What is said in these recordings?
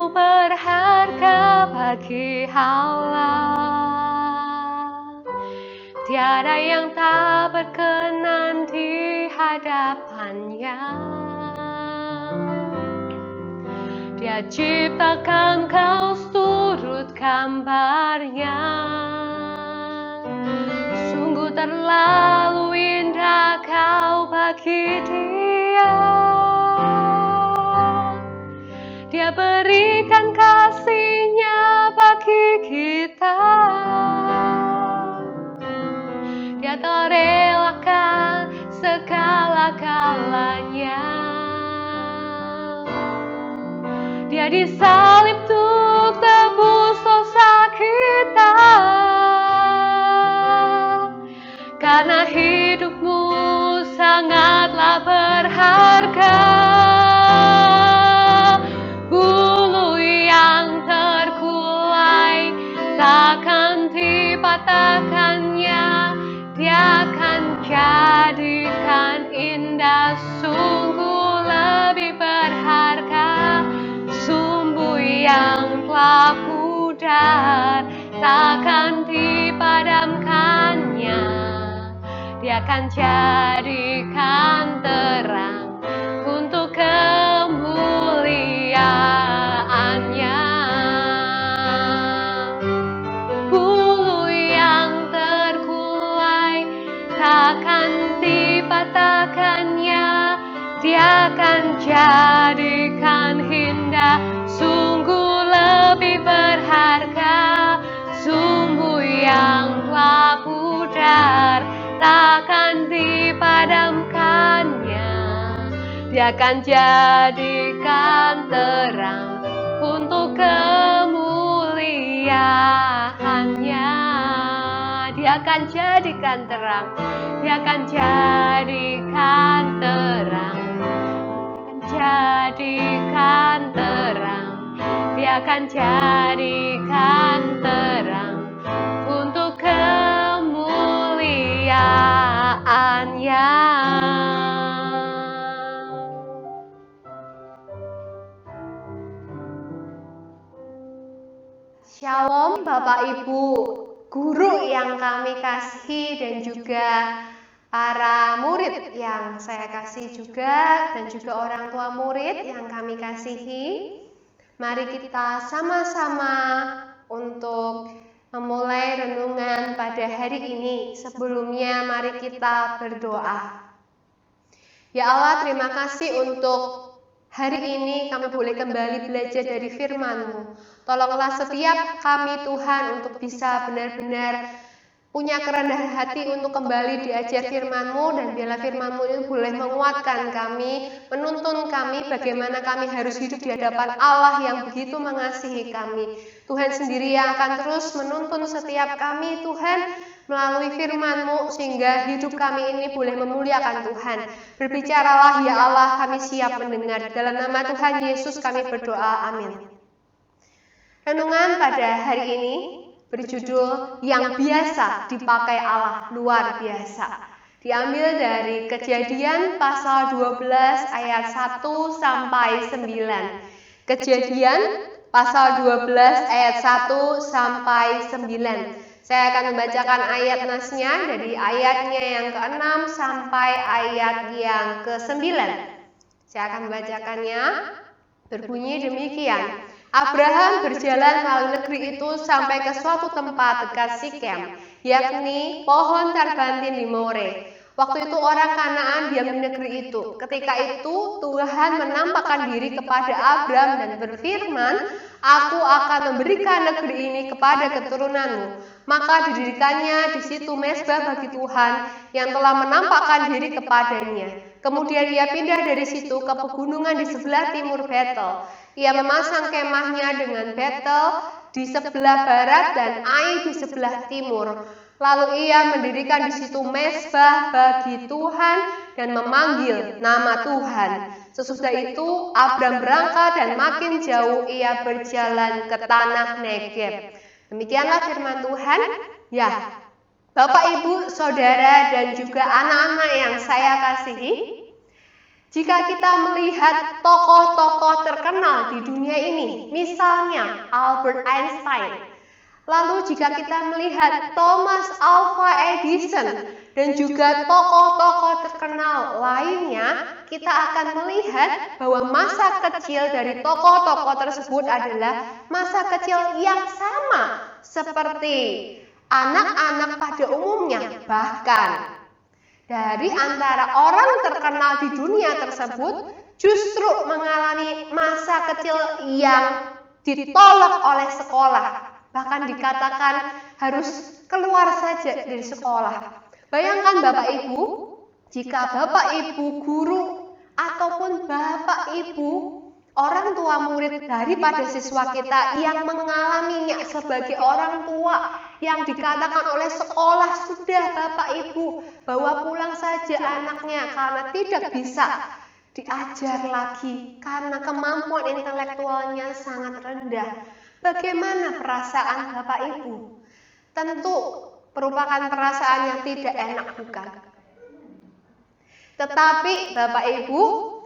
berharga bagi Allah. Tiada yang tak berkenan di hadapannya. Dia ciptakan kau turut gambarnya. Sungguh terlalu indah kau bagi Dia. Dia berikan kasih-Nya bagi kita. Dia telah relakan segala-galanya. Dia disalib untuk tebus dosa kita. Karena hidupmu sangatlah berharga. Bulu yang terkulai takkan dipatahkannya. Dia akan jadikan indah, sungguh lebih berharga. Sumbu yang telah pudar takkan dipadamkannya. Dia akan jadikan terang untuk kemuliaan-Nya. Bulu yang terkulai takkan dipatahkannya. Dia akan jadikan indah, sungguh lebih berharga. Sumbu yang telah pudar takkan dipadamkannya. Dia akan jadikan terang untuk kemuliaan-Nya. Dia akan jadikan terang. Dia akan jadikan terang. Jadikan terang. Dia akan jadikan terang untuk kemuliaan-Nya. Shalom Bapak Ibu, guru yang kami kasihi dan juga para murid yang saya kasih juga, dan juga orang tua murid yang kami kasihi. Mari kita sama-sama untuk memulai renungan pada hari ini. Sebelumnya mari kita berdoa. Ya Allah, terima kasih untuk hari ini kami boleh kembali belajar dari firman-Mu. Tolonglah setiap kami Tuhan untuk bisa benar-benar punya kerendahan hati untuk kembali diajar firman-Mu, dan biarlah firman-Mu ini boleh menguatkan kami, menuntun kami bagaimana kami harus hidup di hadapan Allah yang begitu mengasihi kami. Tuhan sendiri yang akan terus menuntun setiap kami Tuhan melalui firman-Mu, sehingga hidup kami ini boleh memuliakan Tuhan. Berbicaralah ya Allah, kami siap mendengar. Dalam nama Tuhan Yesus kami berdoa, amin. Renungan pada hari ini berjudul Yang Biasa Dipakai Allah Luar Biasa. Diambil dari Kejadian pasal 12 ayat 1 sampai 9. Kejadian pasal 12 ayat 1 sampai 9. Saya akan membacakan ayat nasnya dari ayatnya yang ke-6 sampai ayat yang ke-9. Saya akan membacakannya. Berbunyi demikian. Abraham berjalan melalui negeri itu sampai ke suatu tempat dekat Sikem, yakni pohon tarbantin di More. Waktu itu orang Kanaan diam di negeri itu. Ketika itu Tuhan menampakkan diri kepada Abram dan berfirman, Aku akan memberikan negeri ini kepada keturunanmu. Maka didirikannya di situ mezbah bagi Tuhan yang telah menampakkan diri kepadanya. Kemudian ia pindah dari situ ke pegunungan di sebelah timur Betel. Ia memasang kemahnya dengan Betel di sebelah barat dan Ai di sebelah timur. Lalu ia mendirikan di situ mezbah bagi Tuhan dan memanggil nama Tuhan. Sesudah itu Abram berangkat dan makin jauh ia berjalan ke tanah Negeb. Demikianlah firman Tuhan. Ya, Bapak, Ibu, Saudara, dan juga anak-anak yang saya kasihi, Jika kita melihat tokoh-tokoh terkenal di dunia ini, misalnya Albert Einstein, lalu jika kita melihat Thomas Alva Edison, dan juga tokoh-tokoh terkenal lainnya, kita akan melihat bahwa masa kecil dari tokoh-tokoh tersebut adalah masa kecil yang sama seperti anak-anak pada umumnya. Bahkan dari antara orang terkenal di dunia tersebut justru mengalami masa kecil yang ditolak oleh sekolah. Bahkan dikatakan harus keluar saja dari sekolah. Bayangkan Bapak Ibu, jika Bapak Ibu guru ataupun Bapak Ibu orang tua murid daripada siswa kita yang mengalaminya sebagai orang tua yang dikatakan oleh sekolah, sudah Bapak Ibu bawa pulang saja anaknya karena tidak bisa diajar lagi karena kemampuan intelektualnya sangat rendah. Bagaimana perasaan Bapak Ibu? Tentu merupakan perasaan yang tidak enak, bukan? Tetapi Bapak Ibu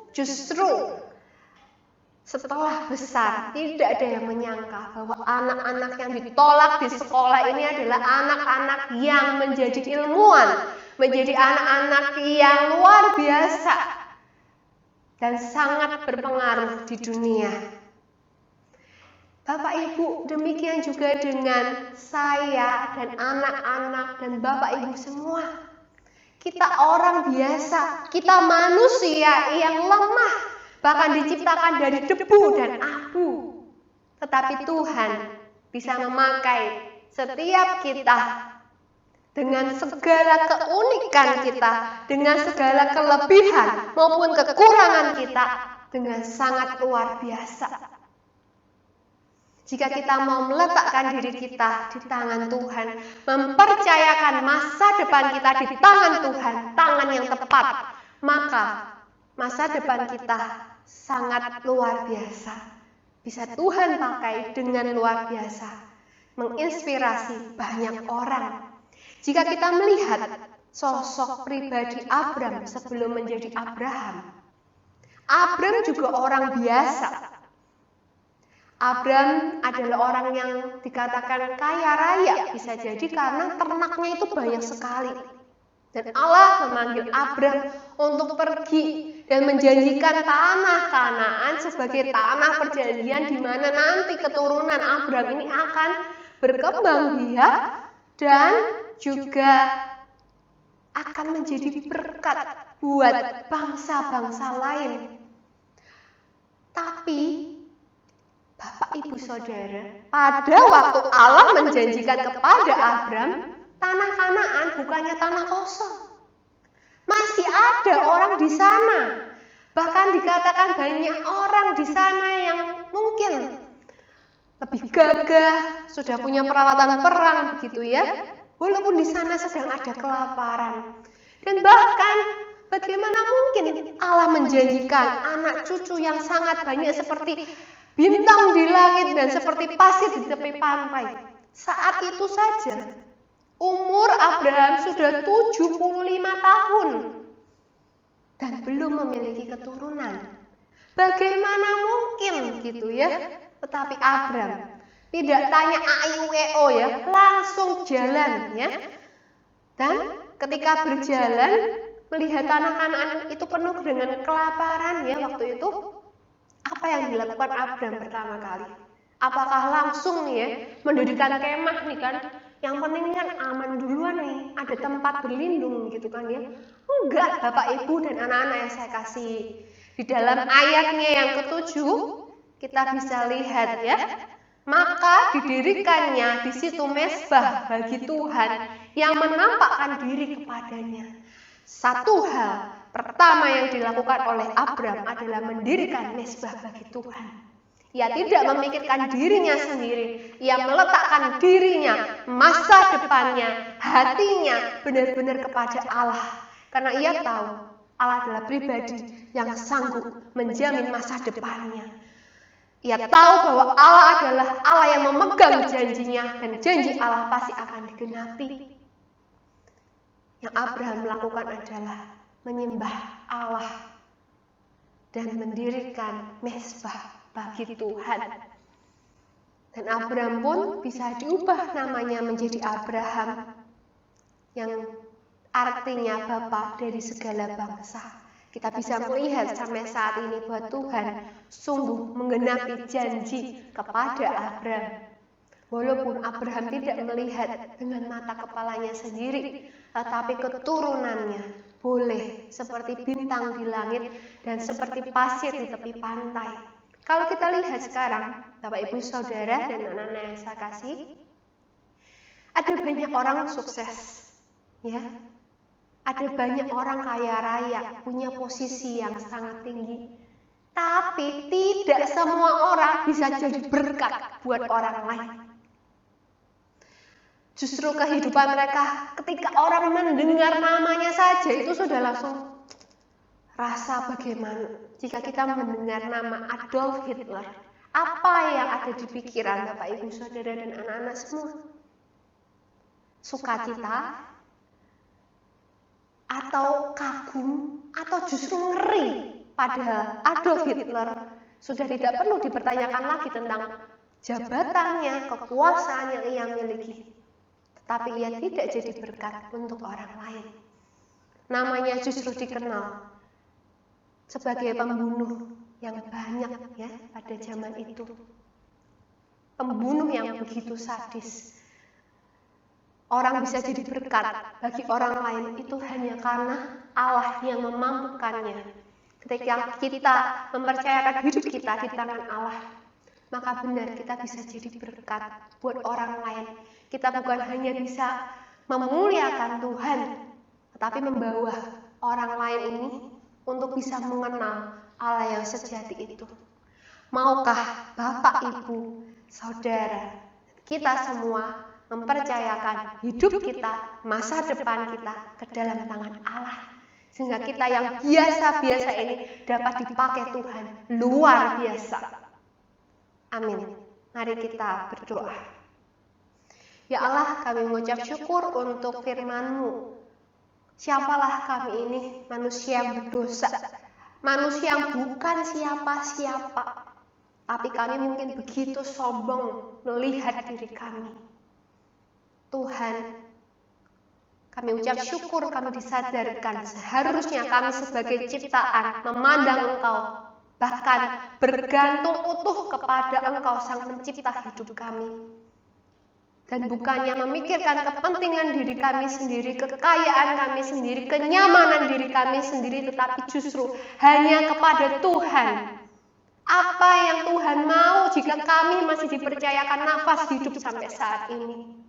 justru setelah besar tidak ada yang menyangka bahwa anak-anak yang ditolak di sekolah ini adalah anak-anak yang menjadi ilmuwan, menjadi anak-anak yang luar biasa dan sangat berpengaruh di dunia. Bapak Ibu, demikian juga dengan saya dan anak-anak dan Bapak Ibu semua. Kita orang biasa, kita manusia yang lemah, bahkan diciptakan dari debu dan abu. Tetapi Tuhan bisa memakai setiap kita dengan segala keunikan kita, dengan segala kelebihan maupun kekurangan kita dengan sangat luar biasa. Jika kita mau meletakkan diri kita di tangan Tuhan, mempercayakan masa depan kita di tangan Tuhan, tangan yang tepat, maka masa depan kita sangat luar biasa. Bisa Tuhan pakai dengan luar biasa, menginspirasi banyak orang. Jika kita melihat sosok pribadi Abram sebelum menjadi Abraham, Abram juga orang biasa. Abram adalah orang yang dikatakan kaya raya, bisa jadi karena ternaknya itu banyak sekali. Dan Allah memanggil Abram untuk pergi dan menjanjikan tanah Kanaan sebagai tanah perjanjian di mana nanti keturunan Abram ini akan berkembang biak dan juga akan menjadi berkat buat bangsa-bangsa lain. Tapi Bapak Ibu Saudara, pada waktu Allah menjanjikan kepada Abram, tanah Kanaan bukannya tanah kosong. Masih ada orang di sana. Bahkan dikatakan banyak orang di sana yang mungkin lebih gagah, sudah punya peralatan perang begitu ya. Walaupun di sana sedang ada kelaparan. Dan bahkan bagaimana mungkin Allah menjanjikan anak cucu yang sangat banyak seperti bintang di langit dan seperti pasir di tepi pantai. Saat itu saja umur Abraham sudah 75 tahun dan belum memiliki keturunan. Bagaimana mungkin gitu ya? Tetapi Abraham tidak tanya AIWO ya, langsung jalan ya. Dan ketika berjalan melihat tanah Kanaan itu penuh dengan kelaparan ya waktu itu, apa yang dilakukan Abram pertama kali? Apakah langsung nih ya mendirikan kemah nih kan? Yang penting kan aman duluan nih, ada tempat berlindung gitu kan ya? Enggak, Bapak Ibu dan anak-anak yang saya kasih. Di dalam ayatnya yang ke-7 kita bisa lihat ya. Maka didirikannya di situ mezbah bagi Tuhan yang menampakkan diri kepadanya. Satu hal pertama yang dilakukan oleh Abram adalah mendirikan mezbah bagi Tuhan. Ia tidak memikirkan dirinya sendiri, ia meletakkan dirinya, masa depannya, hatinya benar-benar kepada Allah. Karena ia tahu Allah adalah pribadi yang sanggup menjamin masa depannya. Ia tahu bahwa Allah adalah Allah yang memegang janjinya dan janji Allah pasti akan digenapi. Yang Abraham lakukan adalah menyembah Allah. dan mendirikan mezbah bagi Tuhan. Dan Abram pun bisa diubah namanya menjadi Abraham, yang artinya bapa dari segala bangsa. Kita bisa melihat sampai saat ini bahwa Tuhan sungguh menggenapi janji kepada Abram. Walaupun Abraham tidak melihat dengan mata kepalanya sendiri, tetapi keturunannya boleh seperti bintang di langit dan seperti pasir di tepi pantai. Kalau kita lihat sekarang, Bapak Ibu Saudara dan anak-anak yang saya kasih, ada banyak orang sukses, ya. Ada banyak orang kaya raya, punya posisi yang sangat tinggi. Tapi tidak semua orang bisa jadi berkat buat orang lain. Justru kehidupan mereka ketika orang mendengar namanya saja itu sudah langsung rasa bagaimana jika kita mendengar nama Adolf Hitler. Apa yang ada di pikiran Bapak Ibu Saudara dan anak-anak semua? Sukacita? Atau kagum? Atau justru ngeri? Padahal Adolf Hitler sudah tidak perlu dipertanyakan lagi tentang jabatannya, kekuasaannya yang ia miliki. Tetapi ia tidak jadi berkat untuk orang lain. Namanya justru dikenal sebagai pembunuh yang banyak, ya, pada zaman itu. Pembunuh yang begitu sadis. Orang bisa jadi berkat bagi orang lain itu hanya karena Allah yang memampukannya. Ketika kita mempercayakan hidup kita di tangan Allah, maka benar kita bisa jadi berkat buat orang lain. Kita bukan hanya bisa memuliakan Tuhan, tetapi membawa orang lain ini untuk bisa mengenal Allah yang sejati itu. Maukah Bapak, Ibu, Saudara, kita semua mempercayakan hidup kita, masa depan kita ke dalam tangan Allah, sehingga kita yang biasa-biasa ini dapat dipakai Tuhan luar biasa. Amin. Mari kita berdoa. Ya Allah, kami mengucap syukur untuk firman-Mu. Siapalah kami ini, manusia yang berdosa, manusia yang bukan siapa-siapa, tapi kami mungkin begitu sombong melihat diri kami. Tuhan, kami ucap syukur kami disadarkan seharusnya kami sebagai ciptaan memandang Engkau, bahkan bergantung utuh kepada Engkau Sang Pencipta hidup kami. Dan bukannya memikirkan kepentingan diri kami sendiri, kekayaan kami sendiri, kenyamanan diri kami sendiri, tetapi justru hanya kepada Tuhan. Apa yang Tuhan mau jika kami masih dipercayakan nafas hidup sampai saat ini?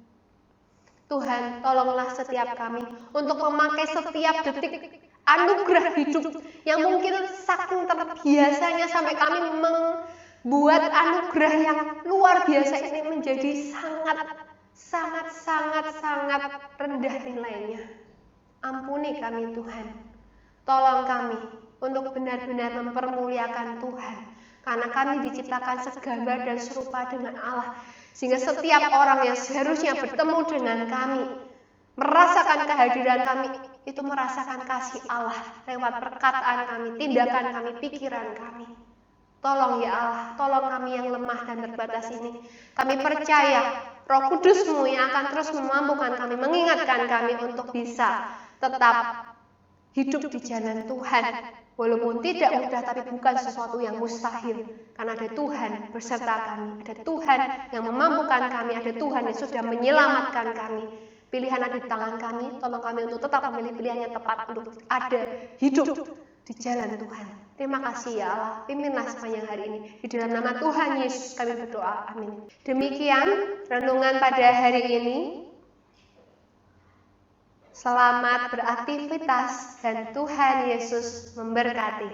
Tuhan, tolonglah setiap kami untuk memakai setiap detik anugerah hidup yang mungkin saking terbiasanya sampai kami membuat anugerah yang luar biasa ini menjadi sangat rendah nilainya. Ampuni kami Tuhan. Tolong kami untuk benar-benar mempermuliakan Tuhan, karena kami diciptakan segambar dan serupa dengan Allah. Sehingga setiap orang yang seharusnya bertemu dengan kami, merasakan kehadiran kami, itu merasakan kasih Allah lewat perkataan kami, tindakan kami, pikiran kami. Tolong ya Allah, tolong kami yang lemah dan terbatas ini. Kami percaya Roh Kudus-Mu yang akan terus memampukan kami, mengingatkan kami untuk bisa tetap hidup di jalan Tuhan. Walaupun tidak mudah, tapi bukan sesuatu yang mustahil. Karena ada Tuhan beserta kami, ada Tuhan yang memampukan kami, ada Tuhan yang sudah menyelamatkan kami. Pilihan ada di tangan kami, tolong kami untuk tetap memilih pilihan yang tepat untuk ada hidup di jalan Tuhan. Terima kasih ya Allah, pimpinlah sepanjang hari ini. Di dalam nama Tuhan Yesus kami berdoa, amin. Demikian renungan pada hari ini. Selamat beraktivitas dan Tuhan Yesus memberkati.